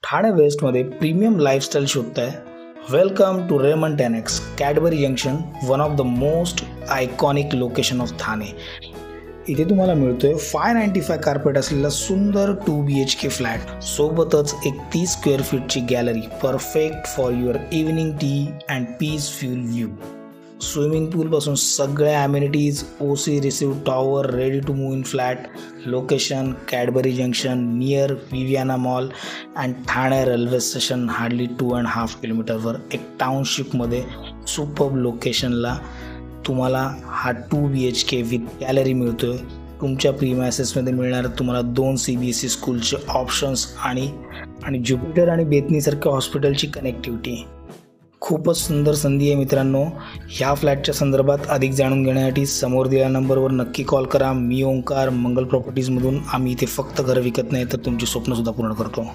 ठाणे वेस्टमध्ये premium lifestyle शोधताय? Welcome to Raymond 10X Cadbury junction, one of the most iconic location of Thane. इथे तुम्हाला मिळतोय 595 कार्पेट असलेला सुंदर 2 BHK फ्लॅट, सोबतच एक 30 स्क्वेअर फीटची gallery, perfect for your evening tea and peaceful view. Swimming पूलपासून सगळ्या amenities, OC received tower, ready to move in flat. Location Cadbury junction, near Viviana mall and Thane railway station, hardly 2.5 किलोमीटरवर. एक टाउनशिपमध्ये superb लोकेशनला तुम्हाला हा 2 BHK with gallery मिळतोय. तुमच्या प्रीमायसेसमध्ये मिळणार तुम्हाला 2 CBSE स्कूलचे ऑप्शन्स आणि ज्युपिटर आणि बेतनीसारख्या हॉस्पिटलची कनेक्टिव्हिटी. खूपच सुंदर संधी आहे मित्रांनो. ह्या फ्लॅटच्या संदर्भात अधिक जाणून घेण्यासाठी समोर दिलेल्या नंबरवर नक्की कॉल करा. मी ओंकार, मंगल प्रॉपर्टीजमधून. आम्ही इथे फक्त घरं विकत नाही तर तुमची स्वप्नसुद्धा पूर्ण करतो.